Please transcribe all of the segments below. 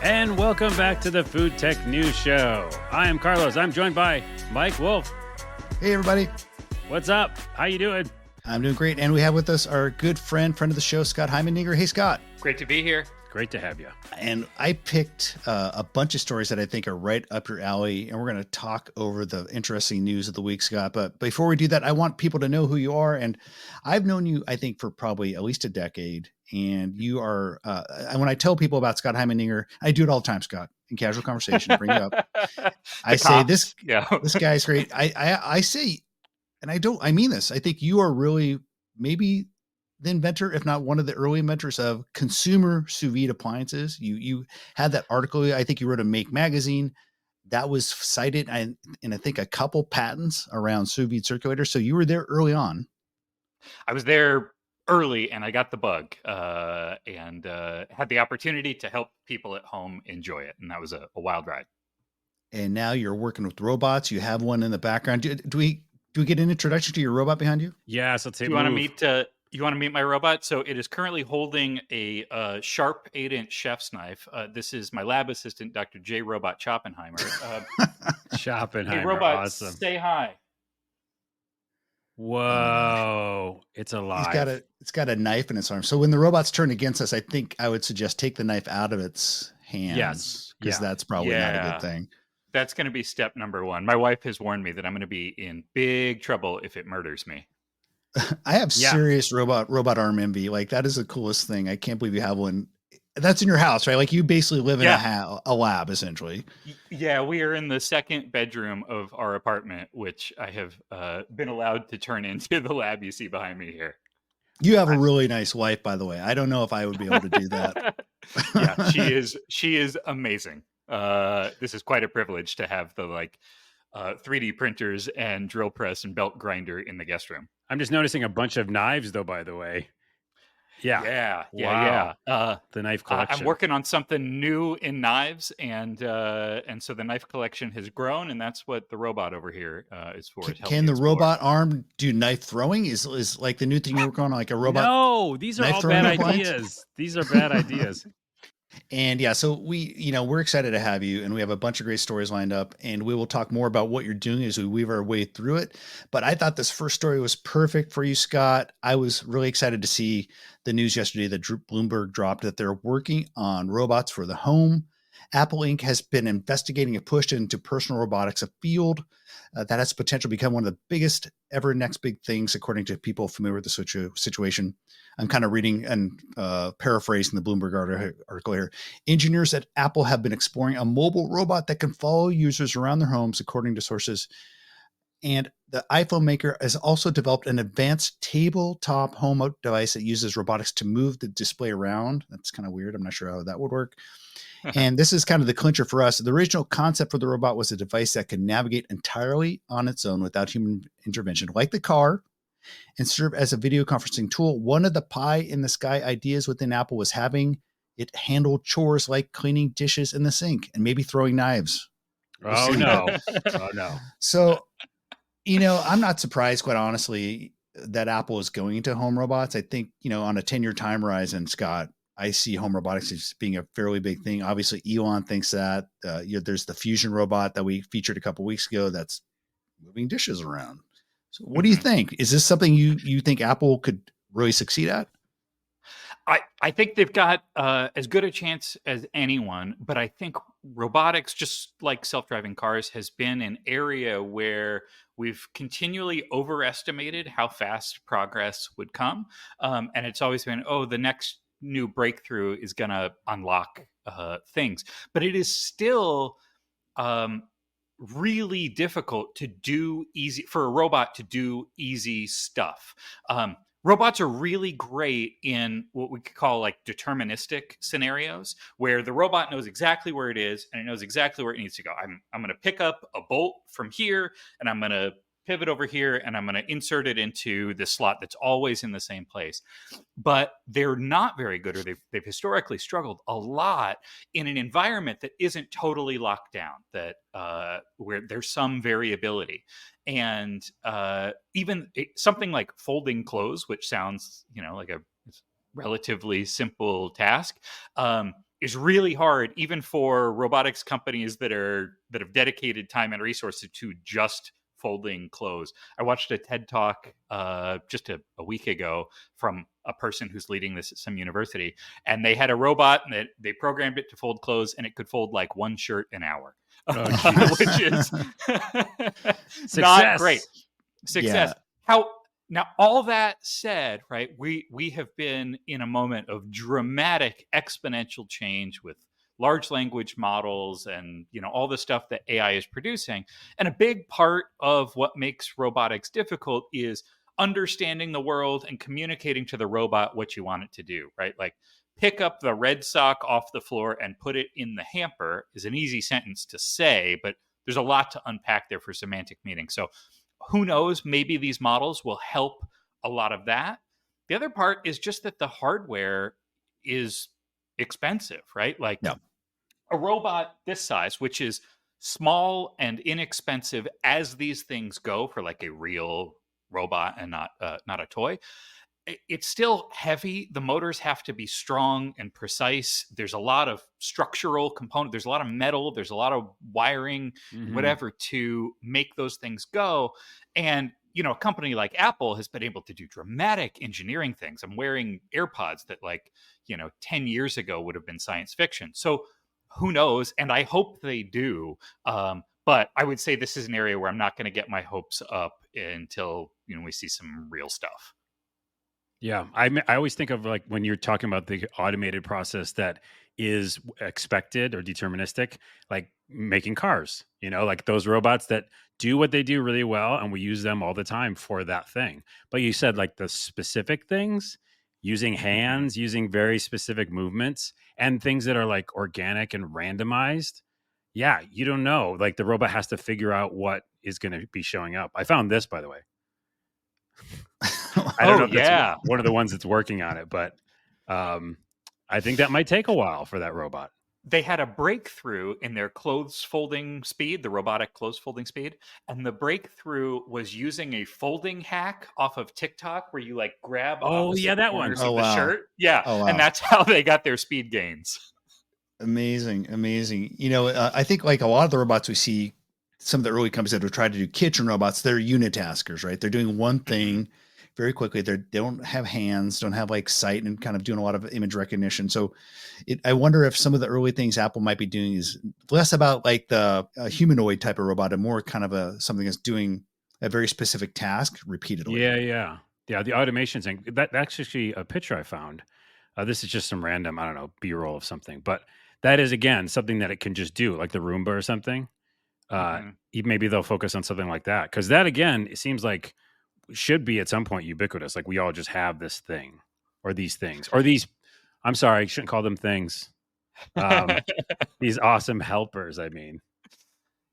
And welcome back to the Food Tech News Show. I am Carlos. I'm joined by Mike Wolf. Hey, everybody. What's up? How you doing? I'm doing great. And we have with us our good friend of the show, Scott Heimendinger. Hey, Scott. Great to be here. Great to have you. And I picked a bunch of stories that I think are right up your alley. And we're going to talk over the interesting news of the week, Scott. But before we do that, I want people to know who you are. And I've known you, I think, for probably at least a decade. And you are, and when I tell people about Scott Heimendinger, I do it all the time, Scott, in casual conversation, bring it up. I say, this guy's great. I say, and I mean this, I think you are really maybe the inventor, if not one of the early inventors of consumer sous vide appliances. You had that article, I think you wrote a Make magazine that was cited in I think a couple patents around sous vide circulator. So you were there early on. I was there early and I got the bug and had the opportunity to help people at home enjoy it. And that was a wild ride. And now you're working with robots. You have one in the background. Do we get an introduction to your robot behind you? Yes. Let's say you want to meet my robot? So it is currently holding a sharp 8-inch chef's knife. This is my lab assistant, Dr. J. Robot Choppenheimer. Choppenheimer. Hey, robot, awesome. Say hi. Whoa, it's alive. It's got a knife in its arm. So when the robots turn against us, I think I would suggest take the knife out of its hands. Yes. Because that's probably not a good thing. That's going to be step number one. My wife has warned me that I'm going to be in big trouble if it murders me. I have serious robot arm envy. Like, that is the coolest thing. I can't believe you have one. That's in your house, right? Like, you basically live in a lab, essentially. Yeah, we are in the second bedroom of our apartment, which I have been allowed to turn into the lab you see behind me here. You have a really nice wife, by the way. I don't know if I would be able to do that. Yeah, she is amazing. This is quite a privilege to have the 3D printers and drill press and belt grinder in the guest room. I'm just noticing a bunch of knives, though, by the way. Yeah. The knife collection. I'm working on something new in knives, and so the knife collection has grown, and that's what the robot over here is for. Can the robot arm do knife throwing? Is like the new thing you're working on, like a robot? No, these are all bad ideas. These are bad ideas. And so we're excited to have you, and we have a bunch of great stories lined up, and we will talk more about what you're doing as we weave our way through it. But I thought this first story was perfect for you, Scott. I was really excited to see the news yesterday that Bloomberg dropped that they're working on robots for the home. Apple Inc. has been investigating a push into personal robotics, a field that has potential to become one of the biggest ever next big things, according to people familiar with the situation. I'm kind of reading and paraphrasing the Bloomberg article here. Engineers at Apple have been exploring a mobile robot that can follow users around their homes, according to sources. And the iPhone maker has also developed an advanced tabletop home device that uses robotics to move the display around. That's kind of weird. I'm not sure how that would work. And this is kind of the clincher for us. The original concept for the robot was a device that could navigate entirely on its own without human intervention, like the car, and serve as a video conferencing tool. One of the pie in the sky ideas within Apple was having it handle chores like cleaning dishes in the sink and maybe throwing knives. Oh, no. Oh, no. So, I'm not surprised, quite honestly, that Apple is going into home robots. I think, on a 10-year time horizon, Scott, I see home robotics as being a fairly big thing. Obviously, Elon thinks that. There's the Fusion robot that we featured a couple weeks ago that's moving dishes around. So what do you think? Is this something you think Apple could really succeed at? I think they've got as good a chance as anyone, but I think robotics, just like self-driving cars, has been an area where we've continually overestimated how fast progress would come. And it's always been, the next new breakthrough is going to unlock things. But it is still really difficult to do for a robot to do easy stuff. Robots are really great in what we could call deterministic scenarios, where the robot knows exactly where it is and it knows exactly where it needs to go. I'm going to pick up a bolt from here and I'm going to pivot over here and I'm going to insert it into the slot that's always in the same place. But they're not very good, or they've historically struggled a lot in an environment that isn't totally locked down, that where there's some variability. And even something like folding clothes, which sounds like a relatively simple task, is really hard, even for robotics companies that have dedicated time and resources to just folding clothes. I watched a TED talk just a week ago from a person who's leading this at some university, and they had a robot and they programmed it to fold clothes, and it could fold like one shirt an hour, which is not great. Success. Yeah. How now? All that said, right? We have been in a moment of dramatic exponential change with large language models and all the stuff that AI is producing. And a big part of what makes robotics difficult is understanding the world and communicating to the robot what you want it to do, right? Like pick up the red sock off the floor and put it in the hamper is an easy sentence to say, but there's a lot to unpack there for semantic meaning. So who knows, maybe these models will help a lot of that. The other part is just that the hardware is expensive, right? Like a robot this size, which is small and inexpensive as these things go for like a real robot and not a toy, it's still heavy. The motors have to be strong and precise. There's a lot of structural component. There's a lot of metal. There's a lot of wiring, whatever, to make those things go. And, a company like Apple has been able to do dramatic engineering things. I'm wearing AirPods that 10 years ago would have been science fiction. So who knows? And I hope they do. But I would say this is an area where I'm not going to get my hopes up until, we see some real stuff. Yeah, I always think of like when you're talking about the automated process that is expected or deterministic, like making cars, like those robots that do what they do really well, and we use them all the time for that thing. But you said like the specific things, using hands, using very specific movements, and things that are like organic and randomized. Yeah, you don't know. Like the robot has to figure out what is going to be showing up. I found this, by the way. I don't know if that's one of the ones that's working on it, but I think that might take a while for that robot. They had a breakthrough in their clothes folding speed, the robotic clothes folding speed. And the breakthrough was using a folding hack off of TikTok where you like grab that one. Of the shirt. Yeah. Oh, wow. And that's how they got their speed gains. Amazing. I think like a lot of the robots we see, some of the early companies that have tried to do kitchen robots, they're unitaskers, right? They're doing one thing very quickly. They don't have hands, don't have like sight, and kind of doing a lot of image recognition. So I wonder if some of the early things Apple might be doing is less about like the humanoid type of robot and more kind of something that's doing a very specific task repeatedly. Yeah. The automation thing, that's actually a picture I found. This is just some random, I don't know, B-roll of something, but that is again, something that it can just do, like the Roomba or something. Maybe they'll focus on something like that. Cause that again, it seems like should be at some point ubiquitous. Like we all just have this thing or these things or these, I'm sorry, I shouldn't call them things. These awesome helpers. I mean,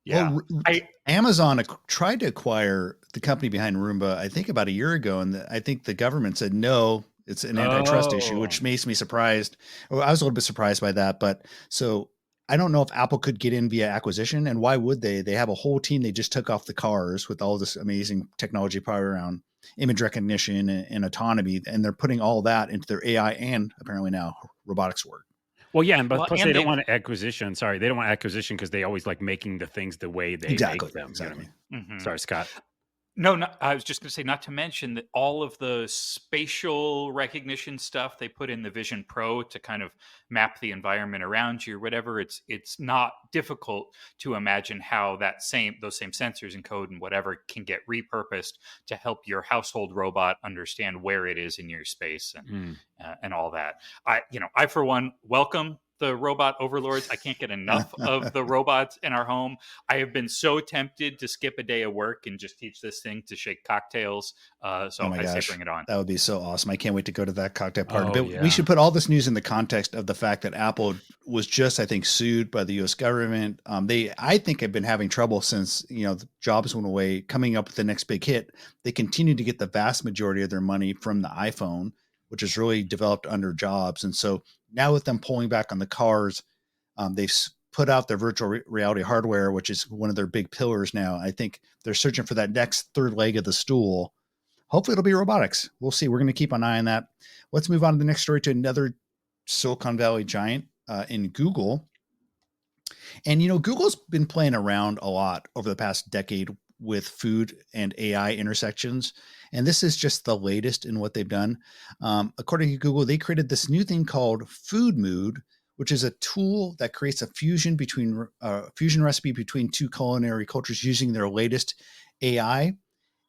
yeah. Well, Amazon tried to acquire the company behind Roomba, I think about a year ago. And I think the government said, no, it's an antitrust issue, which makes me surprised. Well, I was a little bit surprised by that, but so I don't know if Apple could get in via acquisition, and why would they? They have a whole team they just took off the cars with all this amazing technology power around image recognition and autonomy, and they're putting all that into their AI and apparently now robotics work. Well, yeah, but plus they don't want acquisition. Sorry, they don't want acquisition because they always like making the things the way they make them. Exactly. You know what I mean? Sorry, Scott. No, I was just going to say, not to mention that all of the spatial recognition stuff they put in the Vision Pro to kind of map the environment around you or whatever, it's not difficult to imagine how those same sensors and code and whatever can get repurposed to help your household robot understand where it is in your space and all that. I for one welcome the robot overlords. I can't get enough of the robots in our home. I have been so tempted to skip a day of work and just teach this thing to shake cocktails. I say bring it on. That would be so awesome. I can't wait to go to that cocktail party. But we should put all this news in the context of the fact that Apple was just, I think, sued by the U.S. government. I think have been having trouble since, the Jobs went away, coming up with the next big hit. They continue to get the vast majority of their money from the iPhone, which is really developed under Jobs. And so now with them pulling back on the cars, they've put out their virtual reality hardware, which is one of their big pillars now. I think they're searching for that next third leg of the stool. Hopefully it'll be robotics. We'll see. We're going to keep an eye on that. Let's move on to the next story, to another Silicon Valley giant. in Google. And, Google's been playing around a lot over the past decade with food and AI intersections. And this is just the latest in what they've done. According to Google, they created this new thing called Food Mood, which is a tool that creates a fusion recipe between two culinary cultures using their latest AI.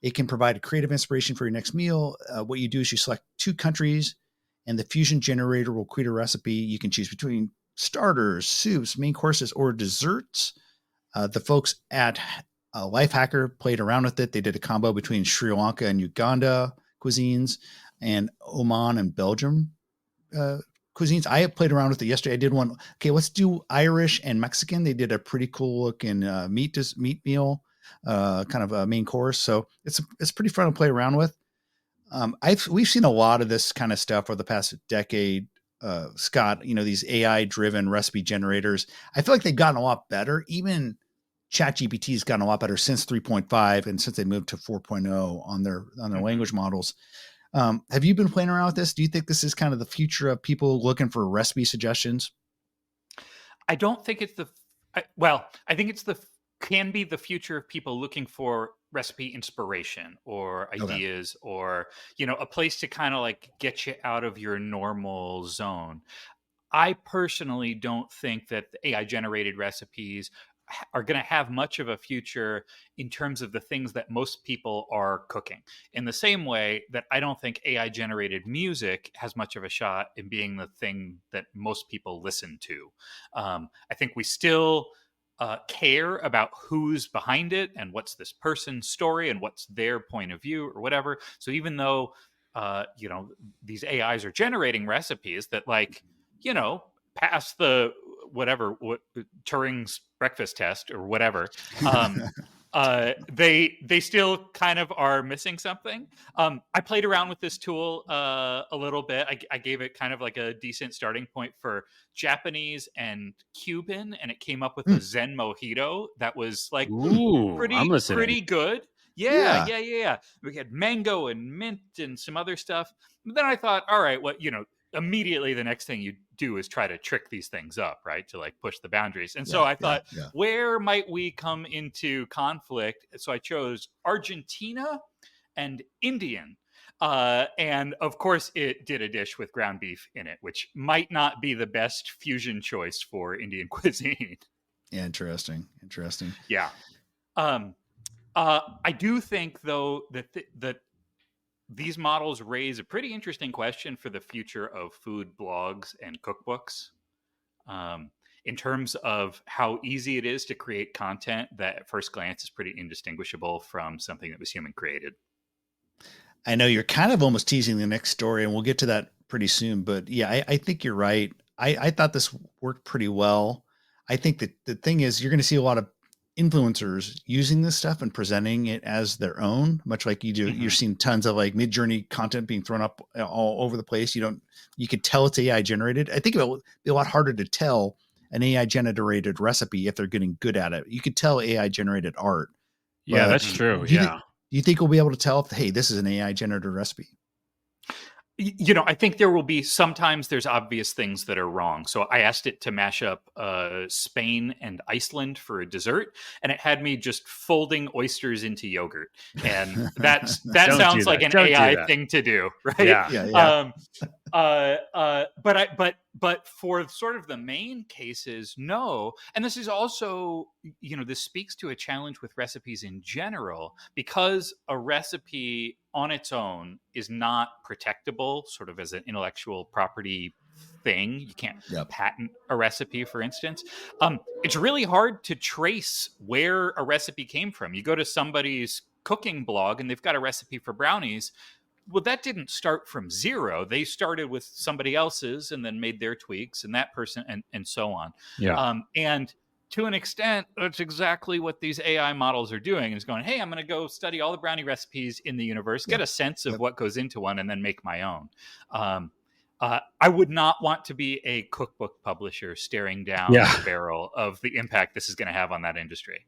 It can provide a creative inspiration for your next meal. What you do is you select two countries, and the fusion generator will create a recipe. You can choose between starters, soups, main courses, or desserts. The folks at Lifehacker played around with it. They did a combo between Sri Lanka and Uganda cuisines and Oman and Belgium cuisines. I played around with it yesterday. I did one. Okay, let's do Irish and Mexican. They did a pretty cool looking meat meal, kind of a main course. So it's pretty fun to play around with. We've seen a lot of this kind of stuff over the past decade. Scott, these AI driven recipe generators, I feel like they've gotten a lot better. Even ChatGPT has gotten a lot better since 3.5 and since they moved to 4.0 on their language models. Have you been playing around with this? Do you think this is kind of the future of people looking for recipe suggestions? I don't think it's I think it's can be the future of people looking for recipe inspiration or ideas, or, a place to kind of like get you out of your normal zone. I personally don't think that the AI generated recipes are going to have much of a future in terms of the things that most people are cooking. In the same way that I don't think AI generated music has much of a shot in being the thing that most people listen to. I think we still care about who's behind it and what's this person's story and what's their point of view or whatever. So even though, these AIs are generating recipes that pass the Turing's breakfast test or whatever, they still kind of are missing something. I played around with this tool a little bit. I gave it kind of like a decent starting point for Japanese and Cuban, and it came up with a Zen mojito that was like pretty good. Yeah. We had mango and mint and some other stuff. But then I thought, all right, immediately the next thing you do is try to trick these things up, right? To like push the boundaries. And so I thought, where might we come into conflict? So I chose Argentina and Indian. And of course it did a dish with ground beef in it, which might not be the best fusion choice for Indian cuisine. Yeah, interesting. Yeah. I do think though that these models raise a pretty interesting question for the future of food blogs and cookbooks, in terms of how easy it is to create content that at first glance is pretty indistinguishable from something that was human created. I know you're kind of almost teasing the next story, and we'll get to that pretty soon. But yeah, I think you're right. I thought this worked pretty well. I think that the thing is, you're going to see a lot of influencers using this stuff and presenting it as their own, much like you do. You're seeing tons of like mid-journey content being thrown up all over the place. You could tell it's AI generated. I think it will be a lot harder to tell an AI generated recipe if they're getting good at it. You could tell AI generated art. Yeah, that's true. Do you think we'll be able to tell if, hey, this is an AI generated recipe? I think there will be sometimes there's obvious things that are wrong. So I asked it to mash up Spain and Iceland for a dessert, and it had me just folding oysters into yogurt. And that sounds like an AI thing to do, right? Yeah. But for sort of the main cases, no. And this is also, this speaks to a challenge with recipes in general, because a recipe on its own is not protectable sort of as an intellectual property thing. You can't patent a recipe, for instance. It's really hard to trace where a recipe came from. You go to somebody's cooking blog and they've got a recipe for brownies. Well, that didn't start from zero. They started with somebody else's and then made their tweaks, and that person and so on. Yeah. And to an extent, that's exactly what these AI models are doing, is going, hey, I'm going to go study all the brownie recipes in the universe, get a sense of what goes into one, and then make my own. I would not want to be a cookbook publisher staring down the barrel of the impact this is going to have on that industry.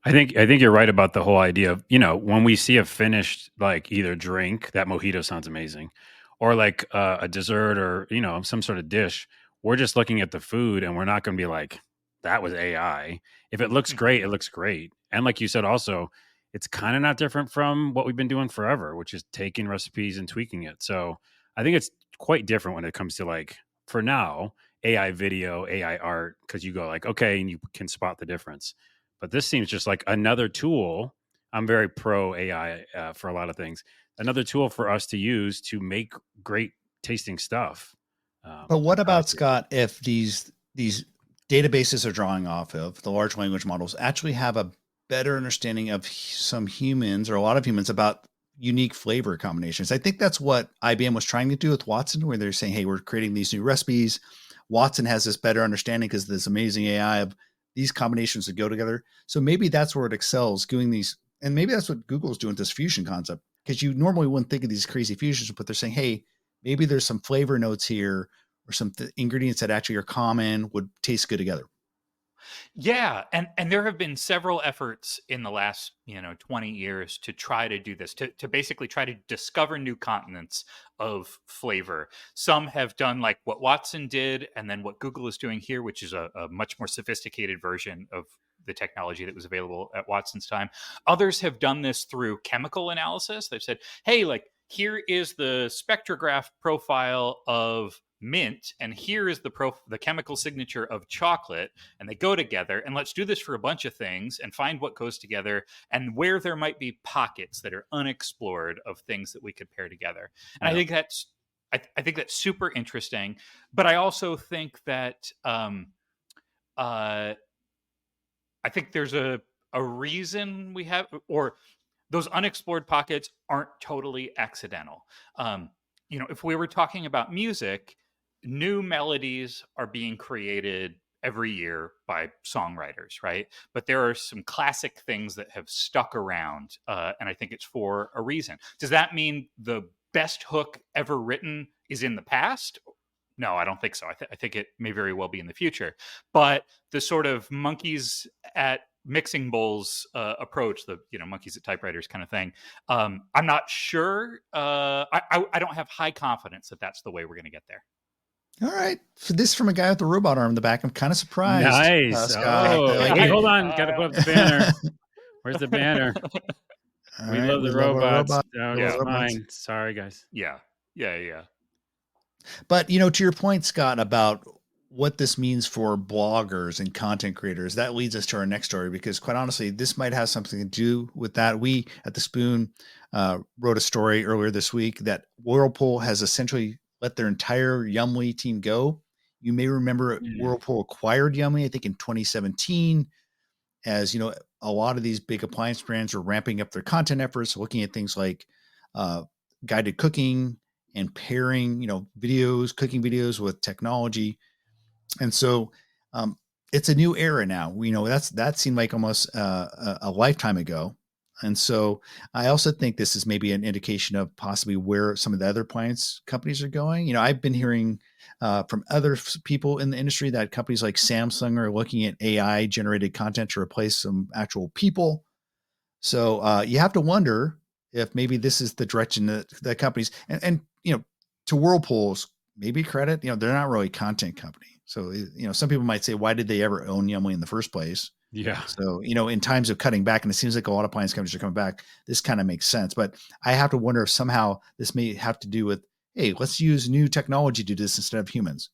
I think you're right about the whole idea of, when we see a finished, like either drink, that mojito sounds amazing, or like a dessert or, some sort of dish, we're just looking at the food and we're not going to be like, that was AI. If it looks great, Mhm. it looks great. And like you said, also, it's kind of not different from what we've been doing forever, which is taking recipes and tweaking it. So I think it's quite different when it comes to like, for now, AI video, AI art, because you go like, okay, and you can spot the difference. But this seems just like another tool. I'm very pro AI for a lot of things. Another tool for us to use to make great tasting stuff. But what I like about it. Scott if these databases are drawing off of the large language models actually have a better understanding of some humans or a lot of humans about unique flavor combinations? I think that's what IBM was trying to do with Watson, where they're saying, "Hey, we're creating these new recipes." Watson has this better understanding because this amazing AI of these combinations that go together. So maybe that's where it excels, doing these, and maybe that's what Google's doing with this fusion concept. Because you normally wouldn't think of these crazy fusions, but they're saying, "Hey, maybe there's some flavor notes here or some ingredients that actually are common would taste good together." Yeah, and there have been several efforts in the last 20 years to try to do this, to basically try to discover new continents of flavor. Some have done like what Watson did, and then what Google is doing here, which is a much more sophisticated version of the technology that was available at Watson's time. Others have done this through chemical analysis. They've said, hey, like here is the spectrograph profile of mint, and here is the chemical signature of chocolate, and they go together, and let's do this for a bunch of things and find what goes together and where there might be pockets that are unexplored of things that we could pair together. And I Yeah. think that's I think that's super interesting. But I also think that uh, I think there's a reason we have, or those unexplored pockets aren't totally accidental. Um, if we were talking about music, new melodies are being created every year by songwriters, right? But there are some classic things that have stuck around, and I think it's for a reason. Does that mean the best hook ever written is in the past? No, I don't think so. I think it may very well be in the future. But the sort of monkeys at mixing bowls approach, the monkeys at typewriters kind of thing, I'm not sure. I don't have high confidence that that's the way we're going to get there. All right. So this from a guy with a robot arm in the back. I'm kind of surprised, Nice. Scott. Oh, Like, hey, hey, hold on. Got to put up the banner. Where's the banner? all We right, love we the love our robots. robot. Oh, We love Yeah, just robots. mine. Sorry, guys. yeah, yeah. But to your point, Scott, about what this means for bloggers and content creators, that leads us to our next story because, quite honestly, this might have something to do with that. We at the Spoon wrote a story earlier this week that Whirlpool has essentially let their entire Yumly team go. You may remember Mm. Whirlpool acquired Yumly, I think, in 2017. As a lot of these big appliance brands are ramping up their content efforts, looking at things like uh, guided cooking and pairing, videos, cooking videos with technology. And so um, it's a new era now. That seemed like almost a lifetime ago. And so I also think this is maybe an indication of possibly where some of the other appliance companies are going. I've been hearing from other people in the industry that companies like Samsung are looking at AI generated content to replace some actual people. So you have to wonder if maybe this is the direction that companies and to Whirlpool's maybe credit, they're not really a content company. So some people might say, why did they ever own Yummy in the first place? Yeah. So in times of cutting back, and it seems like a lot of appliance companies are coming back, this kind of makes sense. But I have to wonder if somehow this may have to do with, hey, let's use new technology to do this instead of humans.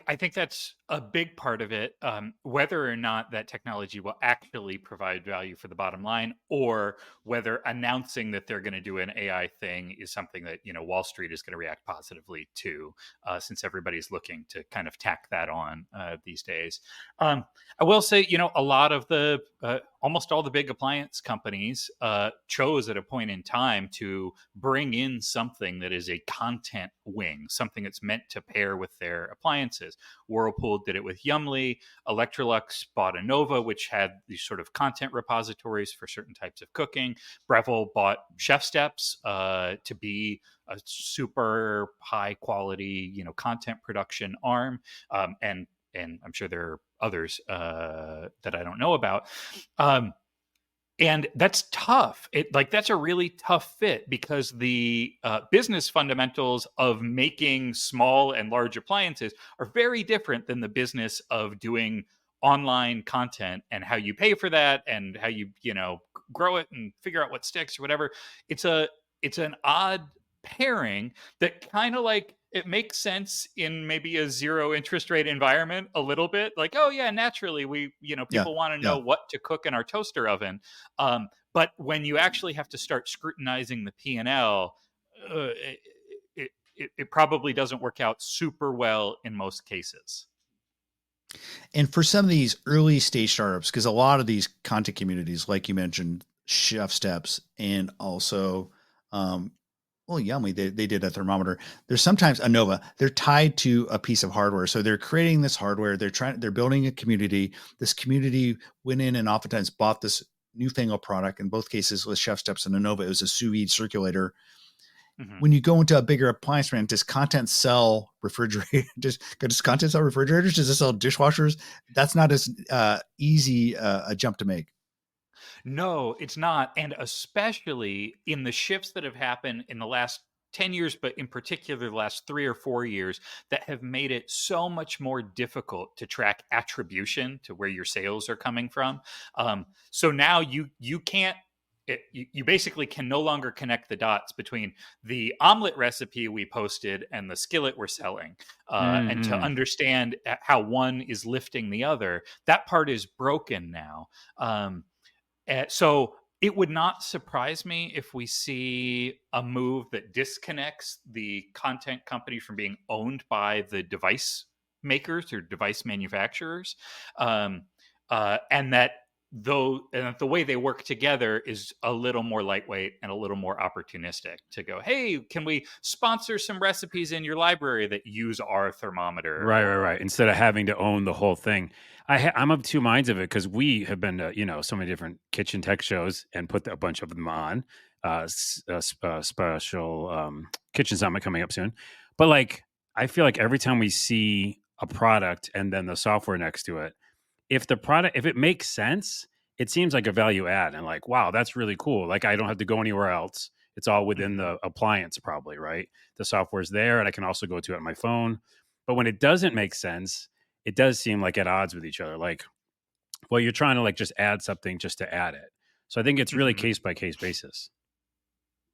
I think that's a big part of it. Whether or not that technology will actually provide value for the bottom line, or whether announcing that they're going to do an AI thing is something that Wall Street is going to react positively to, since everybody's looking to kind of tack that on these days. I will say, a lot of the almost all the big appliance companies chose at a point in time to bring in something that is a content wing, something that's meant to pair with their appliances. Whirlpool did it with Yumly. Electrolux bought Anova, which had these sort of content repositories for certain types of cooking. Breville bought Chef Steps to be a super high quality, content production arm. And I'm sure there are others that I don't know about. Um, And that's tough. That's a really tough fit because the business fundamentals of making small and large appliances are very different than the business of doing online content and how you pay for that and how you grow it and figure out what sticks or whatever. It's an odd pairing that kind of like it makes sense in maybe a zero interest rate environment a little bit, like, oh yeah, naturally Yeah. people want to Yeah. know what to cook in our toaster oven. But when you actually have to start scrutinizing the P&L, it probably doesn't work out super well in most cases. And for some of these early stage startups, because a lot of these content communities, like you mentioned, Chef Steps and also, um, well, Yummy, they did a thermometer. There's sometimes a Nova. They're tied to a piece of hardware, so they're creating this hardware. They're building a community. This community went in and oftentimes bought this newfangled product. In both cases, with Chef Steps and a Nova, it was a sous vide circulator. Mhm. When you go into a bigger appliance brand, does content sell refrigerators? Does content sell refrigerators? Does it sell dishwashers? That's not as easy a jump to make. No, it's not. And especially in the shifts that have happened in the last 10 years, but in particular the last 3 or 4 years, that have made it so much more difficult to track attribution to where your sales are coming from. So now you can't. You basically can no longer connect the dots between the omelet recipe we posted and the skillet we're selling, and to Hmm. understand how one is lifting the other. That part is broken now. So it would not surprise me if we see a move that disconnects the content company from being owned by the device makers or device manufacturers, um, and that the way they work together is a little more lightweight and a little more opportunistic. To go, hey, can we sponsor some recipes in your library that use our thermometer? Right, right, Or right. Instead of having to own the whole thing, I'm of two minds of it because we have been to so many different kitchen tech shows and put a bunch of them on. Special kitchen summit coming up soon, but like I feel like every time we see a product and then the software next to it, if it makes sense, it seems like a value add and like, wow, that's really cool. Like I don't have to go anywhere else. It's all within Mhm. the appliance probably, right? The software's there and I can also go to it on my phone. But when it doesn't make sense, it does seem like at odds with each other. Like, well, you're trying to like just add something just to add it. So I think it's really Mhm. case by case basis.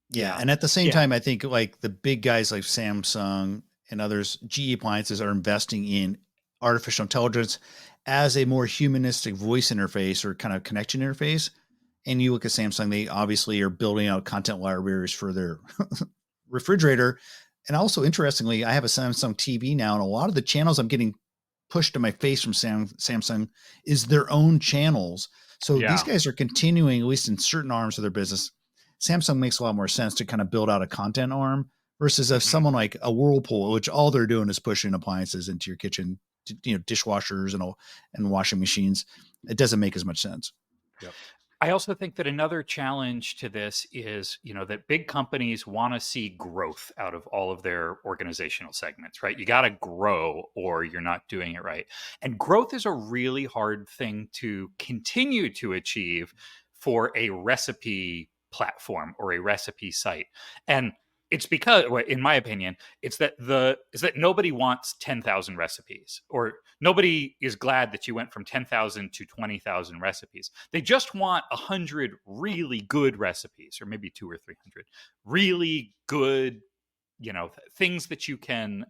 Yeah, Yeah, and at the same yeah. time, I think like the big guys like Samsung and others, GE appliances are investing in artificial intelligence as a more humanistic voice interface or kind of connection interface. And you look at Samsung, they obviously are building out content libraries for their refrigerator. And also, interestingly, I have a Samsung TV now, and a lot of the channels I'm getting pushed to my face from Samsung is their own channels. So these Yeah. guys are continuing, at least in certain arms of their business. Samsung makes a lot more sense to kind of build out a content arm versus if Mhm. someone like a Whirlpool, which all they're doing is pushing appliances into your kitchen, dishwashers and washing machines. It doesn't make as much sense. Yep. I also think that another challenge to this is, that big companies want to see growth out of all of their organizational segments, right? You got to grow or you're not doing it right. And growth is a really hard thing to continue to achieve for a recipe platform or a recipe site. And it's because, well, in my opinion, it's that nobody wants 10,000 recipes, or nobody is glad that you went from 10,000 to 20,000 recipes. They just want 100 really good recipes, or maybe 2 or 300 really good, things that you can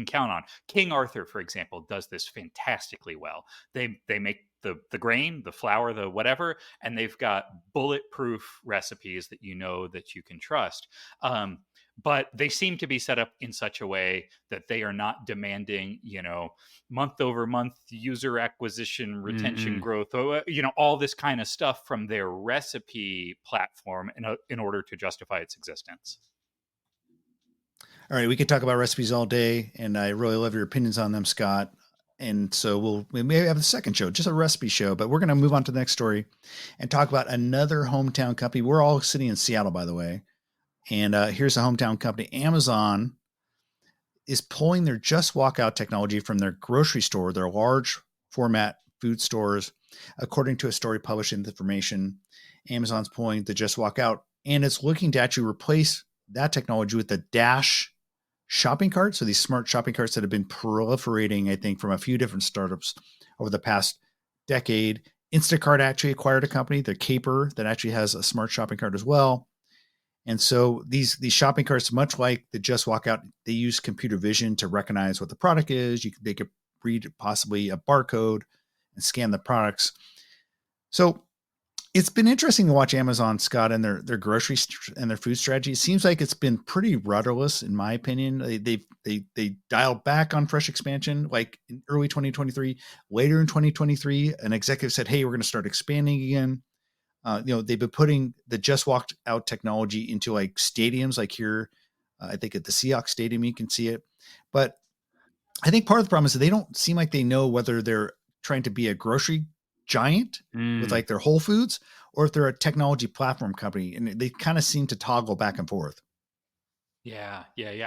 count on. King Arthur, for example, does this fantastically well. They make the grain, the flour, the whatever, and they've got bulletproof recipes that you can trust. um, but they seem to be set up in such a way that they are not demanding, month over month user acquisition, retention, Mm-mm. growth, all this kind of stuff from their recipe platform in order to justify its existence. All right, we could talk about recipes all day, and I really love your opinions on them, Scott. And so we may have a second show, just a recipe show, but we're going to move on to the next story and talk about another hometown company. We're all sitting in Seattle, by the way. And here's a hometown company. Amazon is pulling their Just Walk Out technology from their grocery store, their large format food stores. According to a story published in Information, Amazon's pulling the Just Walk Out, and it's looking to actually replace that technology with the Dash shopping cart. So these smart shopping carts that have been proliferating, I think, from a few different startups over the past decade. Instacart actually acquired a company, the Caper, that actually has a smart shopping cart as well. And so these shopping carts, much like the Just Walk Out, they use computer vision to recognize what the product is. They could read possibly a barcode and scan the products. So it's been interesting to watch Amazon, Scott, and their grocery and their food strategy. It seems like it's been pretty rudderless, in my opinion. They dialed back on fresh expansion, like in early 2023. Later in 2023, an executive said, "Hey, we're going to start expanding again." They've been putting the Just Walked Out technology into like stadiums, like here, I think at the Seahawks Stadium, you can see it. But I think part of the problem is that they don't seem like they know whether they're trying to be a grocery giant with like their Whole Foods, or if they're a technology platform company, and they kind of seem to toggle back and forth. Yeah.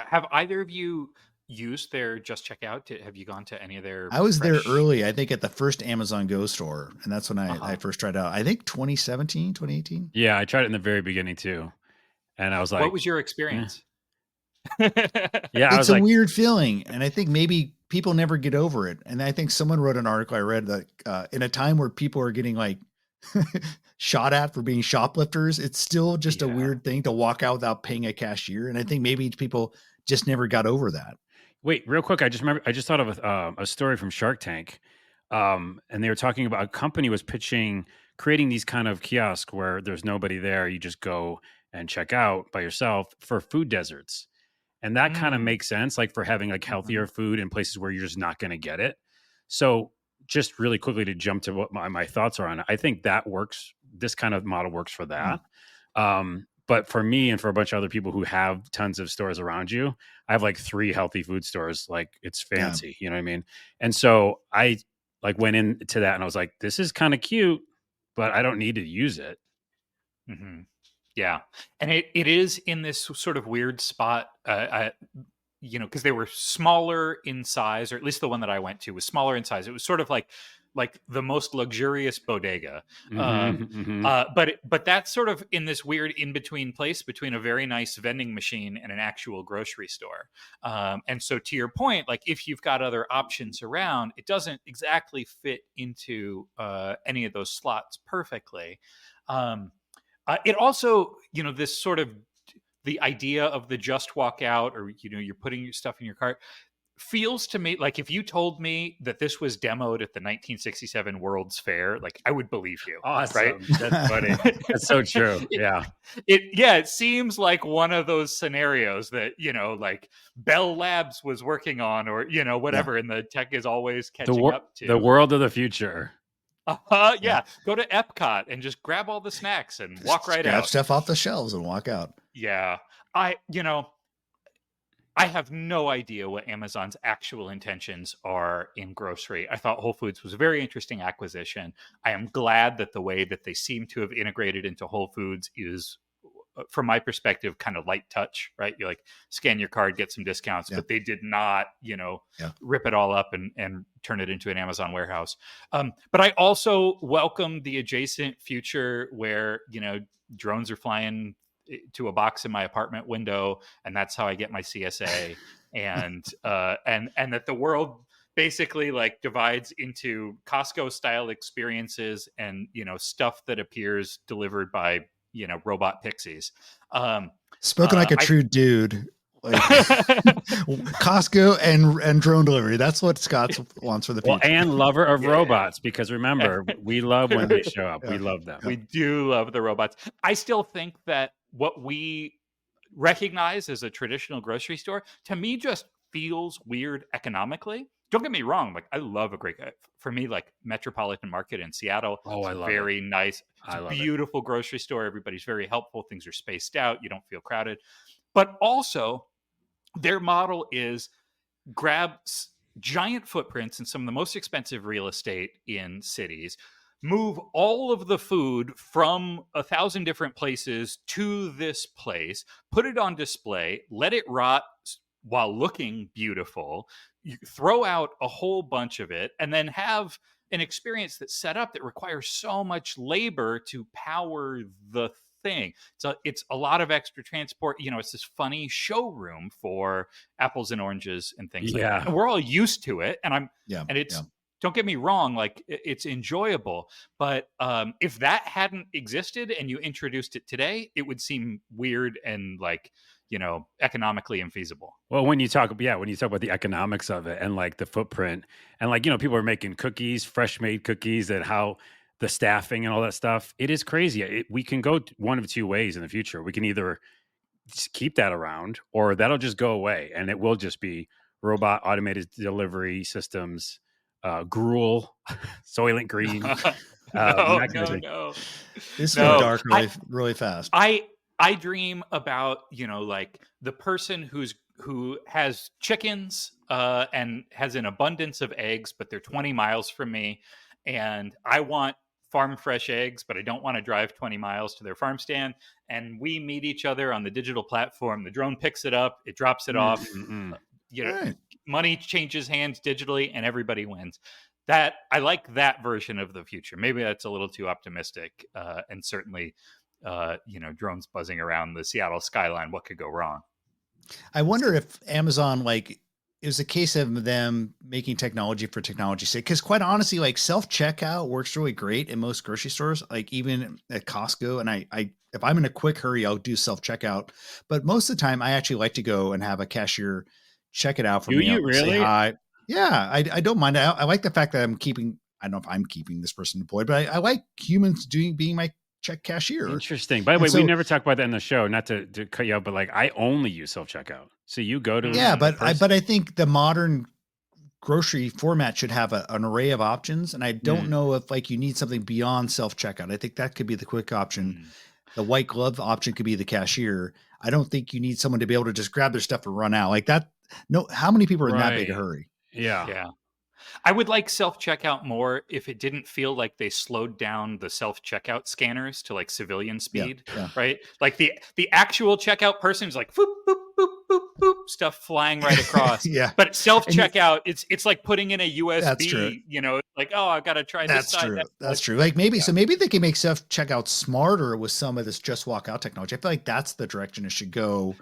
Have either of you used their Just Checkout? Have you gone to any of their I was there fresh? early, I think at the first Amazon Go store, and that's when I Uh-huh. first tried out. I think 2017, 2018. Yeah, I tried it in the very beginning too, and I was What like, was your eh. experience? Yeah, I It's was a like, weird feeling, and I think maybe people never get over it. And I think someone wrote an article I read that in a time where people are getting like shot at for being shoplifters, it's still just a yeah. weird thing to walk out without paying a cashier. And I think maybe people just never got over that. Wait, real quick. I just thought of a story from Shark Tank, and they were talking about a company was pitching creating these kind of kiosks where there's nobody there. You just go and check out by yourself for food deserts. And that kind of Mm. makes sense, like for having like Mhm. healthier food in places where you're just not going to get it. So, just really quickly to jump to what my thoughts are on it, I think that works. This kind of model works for Mm. that. But for me and for a bunch of other people who have tons of stores around you, I have like 3 healthy food stores. Like it's Yeah. fancy, you know what I mean? And so I like went into that and I was like, this is kind of cute, but I don't need to use it. Mhm. Yeah, and it is in this sort of weird spot, because they were smaller in size, or at least the one that I went to was smaller in size. It was sort of like the most luxurious bodega, Hmm hmm but that's sort of in this weird in between place between a very nice vending machine and an actual grocery store. And so, to your point, like if you've got other options around, it doesn't exactly fit into any of those slots perfectly. Um, it also, this sort of the idea of the Just Walk Out, or you're putting your stuff in your cart, feels to me like if you told me that this was demoed at the 1967 World's Fair, like I would believe you, right? Awesome. That's funny. That's so true. it, Yeah. it seems like one of those scenarios that like Bell Labs was working on, or Yeah. whatever, and the tech is always The catching wor- up the to. world of the future. Yeah. Yeah, go to Epcot and just grab all the snacks and walk Just right grab out. stuff off the shelves and walk out. Yeah. I have no idea what Amazon's actual intentions are in grocery. I thought Whole Foods was a very interesting acquisition. I am glad that the way that they seem to have integrated into Whole Foods is, from my perspective, kind of light touch, right? You like scan your card, get some discounts, Yeah. but they did not, Yeah. rip it all up and turn it into an Amazon warehouse. But I also welcome the adjacent future where, drones are flying to a box in my apartment window, and that's how I get my CSA. and that the world basically like divides into Costco style experiences and stuff that appears delivered by robot pixies. Spoken like a I true dude. Like Costco and drone delivery. That's what Scott wants for the Well, future. and lover of Yeah. robots, because remember, we love when they show up. We Yeah. love them. Yeah. We do love the robots. I still think that what we recognize as a traditional grocery store, to me, just feels weird economically. Don't get me wrong. Like I love for me, like Metropolitan Market in Seattle. Oh, It's I love it. very nice. It's I a love it. beautiful grocery store. Everybody's very helpful. Things are spaced out. You don't feel crowded. But also their model is grab giant footprints in some of the most expensive real estate in cities, move all of the food from 1,000 different places to this place, put it on display, let it rot, while looking beautiful, you throw out a whole bunch of it and then have an experience that's set up that requires so much labor to power the thing. So it's a lot of extra transport. It's this funny showroom for apples and oranges and things like that. Yeah. And we're all used to it. And Yeah. it's, Yeah. don't get me wrong, like it's enjoyable. But if that hadn't existed and you introduced it today, it would seem weird and like, economically infeasible. Well, when you talk about the economics of it and like the footprint and like, people are making cookies, fresh made cookies, and how the staffing and all that stuff, it is crazy. We can go one of two ways in the future. We can either just keep that around or that'll just go away and it will just be robot automated delivery systems, gruel, Soylent Green. No. This went dark really fast. I dream about, like the person who has chickens and has an abundance of eggs, but they're 20 miles from me. And I want farm fresh eggs, but I don't want to drive 20 miles to their farm stand. And we meet each other on the digital platform. The drone picks it up, it drops it off. Right. Money changes hands digitally and everybody wins. That I like that version of the future. Maybe that's a little too optimistic. And certainly, drones buzzing around the Seattle skyline. What could go wrong? I wonder if Amazon, like, it was a case of them making technology for technology's sake. Because quite honestly, like self-checkout works really great in most grocery stores, like even at Costco. And I if I'm in a quick hurry, I'll do self-checkout. But most of the time, I actually like to go and have a cashier check it out for me. Do you really? Say hi. Yeah, I don't mind. I like the fact that I'm keeping. I don't know if I'm keeping this person employed, but I like humans being my check cashier. Interesting. By the way, we never talked about that in the show. Not to cut you out, but like I only use self checkout. So you go to but I think the modern grocery format should have an array of options, and I don't know if like you need something beyond self checkout. I think that could be the quick option. The white glove option could be the cashier. I don't think you need someone to be able to just grab their stuff and run out like that. No, how many people are in that big a hurry? Yeah. I would like self-checkout more if it didn't feel like they slowed down the self-checkout scanners to like civilian speed, right? Like the actual checkout person is like boop, boop, boop, boop, boop, stuff flying right across. But self-checkout, it's like putting in a USB, like, oh, I've got to try this side. That's true. Like maybe they can make self-checkout smarter with some of this just walk out technology. I feel like that's the direction it should go.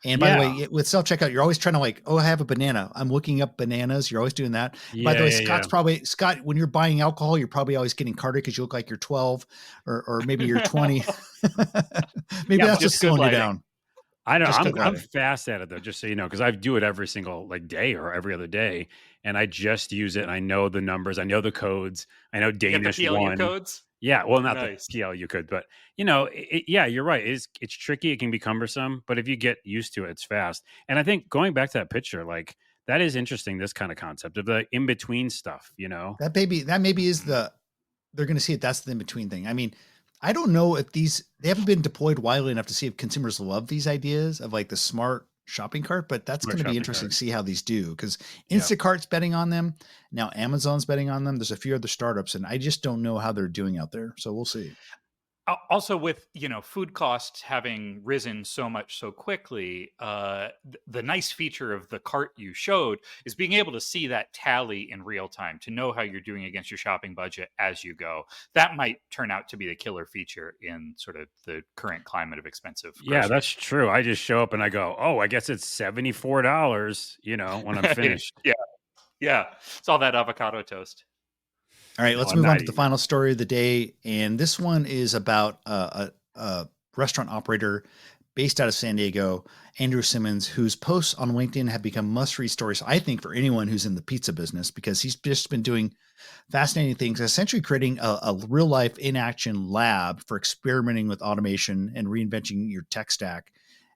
And by the way, with self-checkout, you're always trying to like, oh, I have a banana. I'm looking up bananas. You're always doing that. By the way, Scott, when you're buying alcohol, you're probably always getting carded because you look like you're 12 or maybe you're 20. Maybe that's just slowing you down. I don't know. I'm fast at it though, just so you know, because I do it every single like day or every other day. And I just use it. And I know the numbers. I know the codes. I know Danish one. Codes? Yeah, well, not the PL you could, but you're right. It's tricky. It can be cumbersome, but if you get used to it, it's fast. And I think going back to that picture, like that is interesting. This kind of concept of the in between stuff, that maybe is they're going to see it. That's the in between thing. I mean, I don't know if they haven't been deployed widely enough to see if consumers love these ideas of like the smart shopping cart, but that's going to be interesting to see how these do because Instacart's betting on them. Now Amazon's betting on them. There's a few other startups and I just don't know how they're doing out there. So we'll see. Also with, food costs having risen so much so quickly, the nice feature of the cart you showed is being able to see that tally in real time to know how you're doing against your shopping budget as you go. That might turn out to be the killer feature in sort of the current climate of expensive groceries. Yeah, that's true. I just show up and I go, oh, I guess it's $74, when I'm finished. Yeah. It's all that avocado toast. All right, let's move on to the final story of the day. And this one is about a restaurant operator based out of San Diego, Andrew Simmons, whose posts on LinkedIn have become must-read stories, I think, for anyone who's in the pizza business, because he's just been doing fascinating things, essentially creating a real-life in-action lab for experimenting with automation and reinventing your tech stack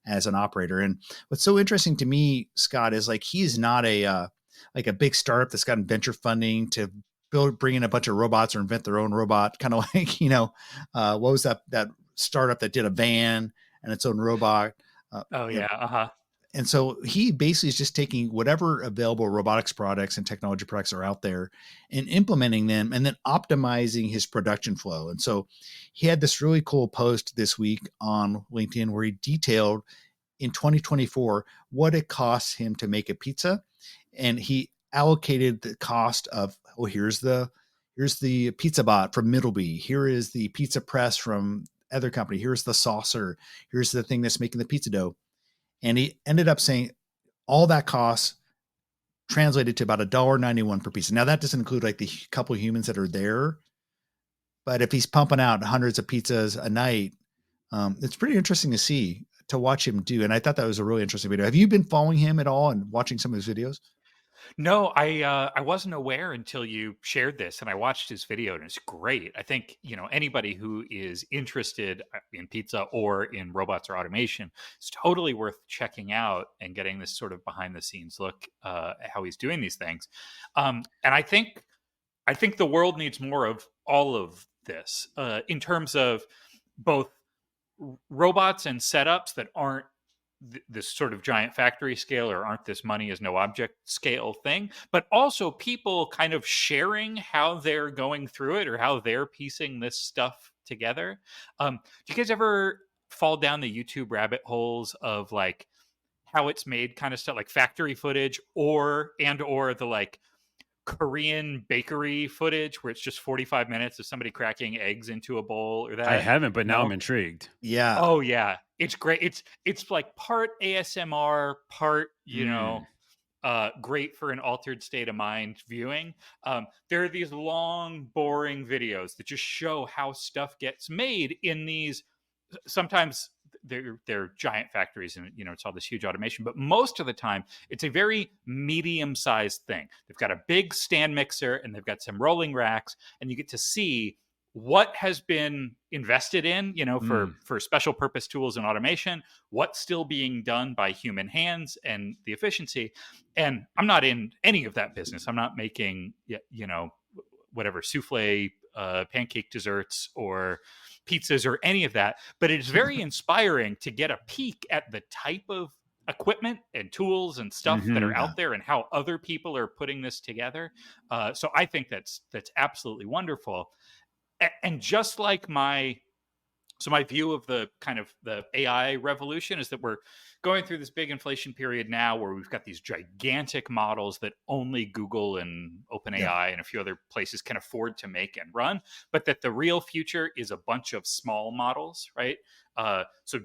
as an operator. And what's so interesting to me, Scott, is like he is not a big startup that's gotten venture funding to bring in a bunch of robots or invent their own robot, kind of like, what was that startup that did a van and its own robot? And so he basically is just taking whatever available robotics products and technology products are out there and implementing them and then optimizing his production flow. And so he had this really cool post this week on LinkedIn where he detailed in 2024 what it costs him to make a pizza, and he allocated the cost of, oh, here's the pizza bot from Middleby, here is the pizza press from other company, here's the saucer, here's the thing that's making the pizza dough, and he ended up saying all that costs translated to about $1.91 per pizza. Now that doesn't include like the couple of humans that are there, but if he's pumping out hundreds of pizzas a night, it's pretty interesting to see, to watch him do. And I thought that was a really interesting video. Have you been following him at all and watching some of his videos? No, I wasn't aware until you shared this, and I watched his video, and it's great. I think anybody who is interested in pizza or in robots or automation, it's totally worth checking out and getting this sort of behind the scenes look at how he's doing these things. And I think the world needs more of all of this in terms of both robots and setups that aren't this sort of giant factory scale or aren't this money is no object scale thing, but also people kind of sharing how they're going through it or how they're piecing this stuff together. Do you guys ever fall down the YouTube rabbit holes of like how it's made kind of stuff, like factory footage or the like Korean bakery footage where it's just 45 minutes of somebody cracking eggs into a bowl or I that? haven't, but now No? I'm intrigued. Yeah. Oh yeah, it's great. It's like part ASMR, part Mm. great for an altered state of mind viewing. There are these long, boring videos that just show how stuff gets made in these. Sometimes they're giant factories, and it's all this huge automation. But most of the time, it's a very medium-sized thing. They've got a big stand mixer, and they've got some rolling racks, and you get to see what has been invested in, Mm. for special purpose tools and automation, what's still being done by human hands and the efficiency. And I'm not in any of that business. I'm not making, whatever souffle, pancake desserts or pizzas or any of that. But it's very inspiring to get a peek at the type of equipment and tools and stuff that are Hmm. Yeah. out there and how other people are putting this together. So I think that's absolutely wonderful. And just like my view of the kind of the AI revolution is that we're going through this big inflation period now where we've got these gigantic models that only Google and Yeah. OpenAI and a few other places can afford to make and run, but that the real future is a bunch of small models, right? So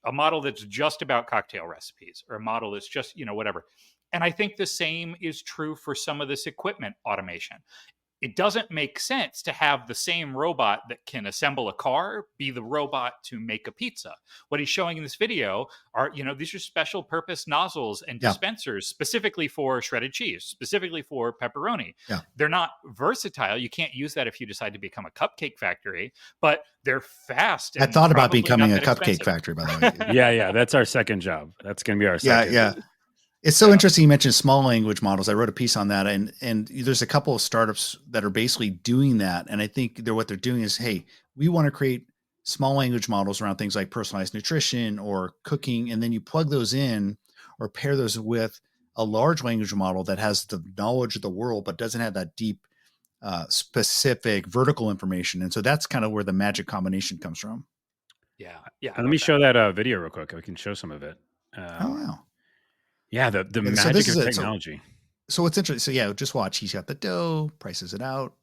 a model that's just about cocktail recipes or a model that's just, whatever. And I think the same is true for some of this equipment automation. It doesn't make sense to have the same robot that can assemble a car be the robot to make a pizza. What he's showing in this video are, these are special purpose nozzles and Yeah. dispensers specifically for shredded cheese, specifically for pepperoni. Yeah. They're not versatile. You can't use that if you decide to become a cupcake factory, but they're fast I and thought about probably becoming not a that cupcake expensive. factory, by the way. Yeah, that's our second job. That's going to be our Yeah. second. Yeah. It's so Yeah. interesting you mentioned small language models. I wrote a piece on that, and there's a couple of startups that are basically doing that. And I think what they're doing is, hey, we want to create small language models around things like personalized nutrition or cooking, and then you plug those in or pair those with a large language model that has the knowledge of the world but doesn't have that deep, specific vertical information. And so that's kind of where the magic combination comes from. Yeah. Yeah. I And let me love that. show that video real quick. We can show some of it. Oh wow! Yeah, the And so this magic is of it. technology. So what's interesting? So yeah, just watch. He's got the dough, prices it out.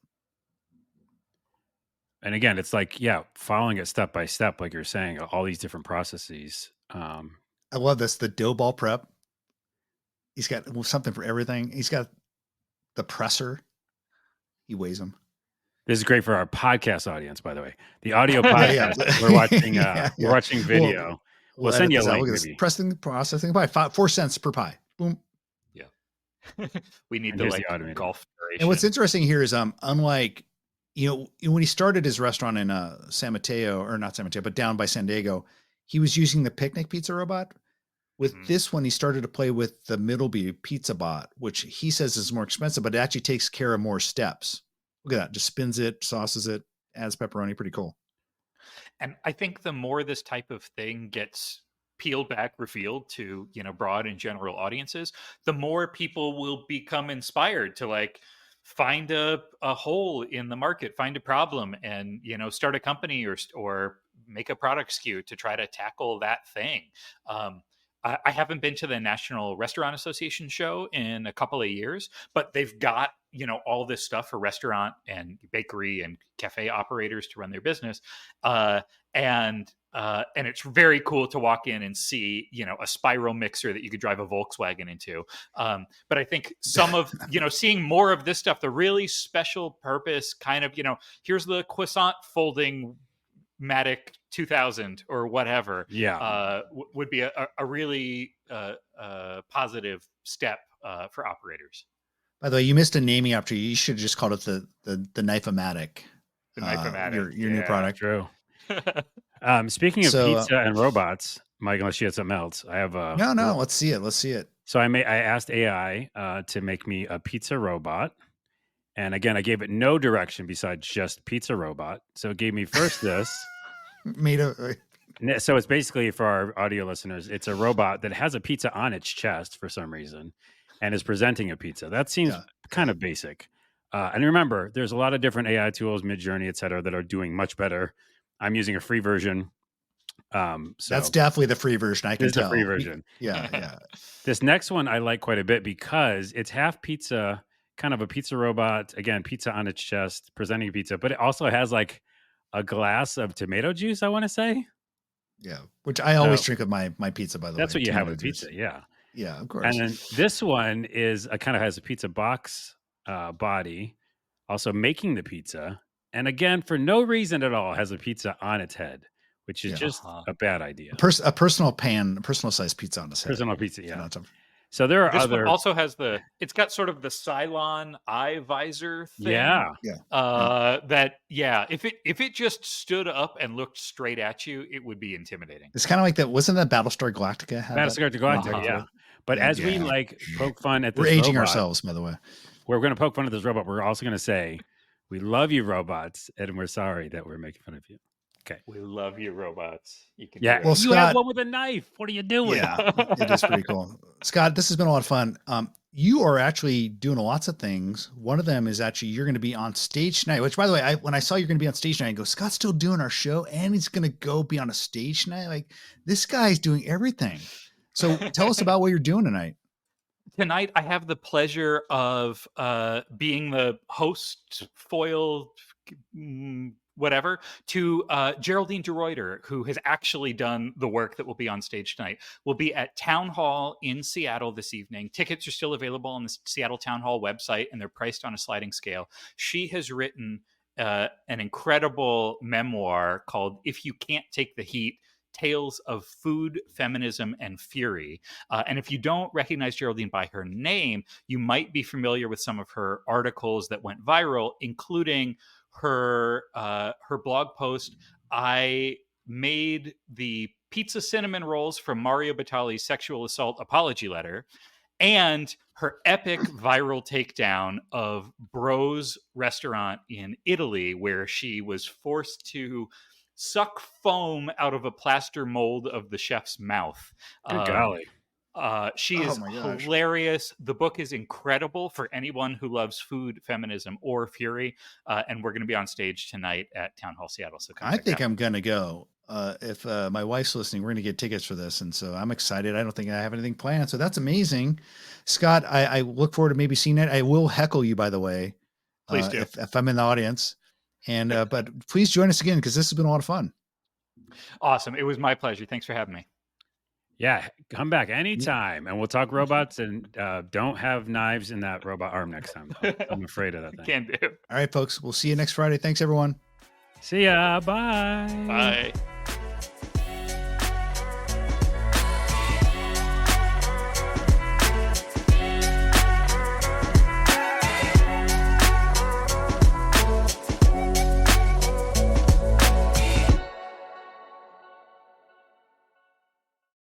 And again, it's like, following it step by step, like you're saying, all these different processes. I love this. The dough ball prep. He's got something for everything. He's got the presser. He weighs them. This is great for our podcast audience, by the way. The audio Yeah, podcast, we're watching yeah, we're yeah. watching video. We'll send edit you a this out. link Look at this. maybe. Pressing, processing pie. 4 cents per pie. Boom. Yeah. We need And the here's like the automated. golf And what's duration. interesting here is, unlike, when he started his restaurant in San Mateo, or not San Mateo, but down by San Diego, he was using the picnic pizza robot. With Mhm. this one, he started to play with the Middleby pizza bot, which he says is more expensive, but it actually takes care of more steps. Look at that. Just spins it, sauces it, adds pepperoni. Pretty cool. And I think the more this type of thing gets peeled back, revealed to, broad and general audiences, the more people will become inspired to like find a hole in the market, find a problem and, start a company or make a product SKU to try to tackle that thing. Um, I haven't been to the National Restaurant Association show in a couple of years, but they've got, all this stuff for restaurant and bakery and cafe operators to run their business. And it's very cool to walk in and see, a spiral mixer that you could drive a Volkswagen into. But I think some of, seeing more of this stuff, the really special purpose kind of, here's the croissant folding Matic 2000 or whatever, would be a really positive step for operators. By the way, you missed a naming opportunity. You should have just called it the Knife-O-Matic. The Knife-O-Matic. Your new product. True. Speaking of pizza and robots, Mike, unless you had something else, I have a no. Let's see it. So I asked AI to make me a pizza robot, and again, I gave it no direction besides just pizza robot. So it gave me first this. So it's basically, for our audio listeners, it's a robot that has a pizza on its chest for some reason, and is presenting a pizza. That seems kind of basic. And remember, there's a lot of different AI tools, Midjourney, et cetera, that are doing much better. I'm using a free version. So that's definitely the free version. I can tell. The free version. Yeah. This next one I like quite a bit because it's half pizza, kind of a pizza robot. Again, pizza on its chest, presenting pizza, but it also has like a glass of tomato juice, I want to say. Yeah, which I always drink with my pizza, by the way. That's what you have with pizza, yeah. Yeah, of course. And then this one is kind of has a pizza box body, also making the pizza. And again, for no reason at all, has a pizza on its head, which is just a bad idea. A personal sized pizza on its head. Personal pizza, yeah. So there are this one also has it's got sort of the Cylon eye visor thing. If it just stood up and looked straight at you, it would be intimidating. It's kind of like that. Wasn't that Battlestar Galactica? Battlestar Galactica, yeah. But as we poke fun at this we're aging robot, ourselves, by the way. We're going to poke fun at this robot. We're also going to say, we love you, robots, and we're sorry that we're making fun of you. Okay. We love you, robots. You can well, Scott, you have one with a knife. What are you doing? Yeah, it is pretty cool. Scott, this has been a lot of fun. You are actually doing lots of things. One of them is actually you're going to be on stage tonight, which, by the way, when I saw you're going to be on stage tonight, I go, Scott's still doing our show and he's going to go be on a stage tonight. Like, this guy's doing everything. So tell us about what you're doing tonight. Tonight, I have the pleasure of being the host, foil, whatever, to Geraldine DeRuyter, who has actually done the work that will be on stage tonight. We'll be at Town Hall in Seattle this evening. Tickets are still available on the Seattle Town Hall website, and they're priced on a sliding scale. She has written an incredible memoir called If You Can't Take the Heat, Tales of Food, Feminism, and Fury. And if you don't recognize Geraldine by her name, you might be familiar with some of her articles that went viral, including her blog post, I made the pizza cinnamon rolls from Mario Batali's sexual assault apology letter, and her epic viral takedown of Bro's restaurant in Italy, where she was forced to suck foam out of a plaster mold of the chef's mouth. Good golly. She is hilarious. The book is incredible for anyone who loves food, feminism, or fury. And we're going to be on stage tonight at Town Hall Seattle. So I think I'm going to go. If my wife's listening, we're going to get tickets for this. And so I'm excited. I don't think I have anything planned. So that's amazing. Scott, I look forward to maybe seeing it. I will heckle you, by the way. Please do. If I'm in the audience. And but please join us again, because this has been a lot of fun. Awesome. It was my pleasure. Thanks for having me. Yeah, come back anytime, and we'll talk robots. And don't have knives in that robot arm next time. I'm afraid of that thing. Can do. All right, folks. We'll see you next Friday. Thanks, everyone. See ya. Bye. Bye.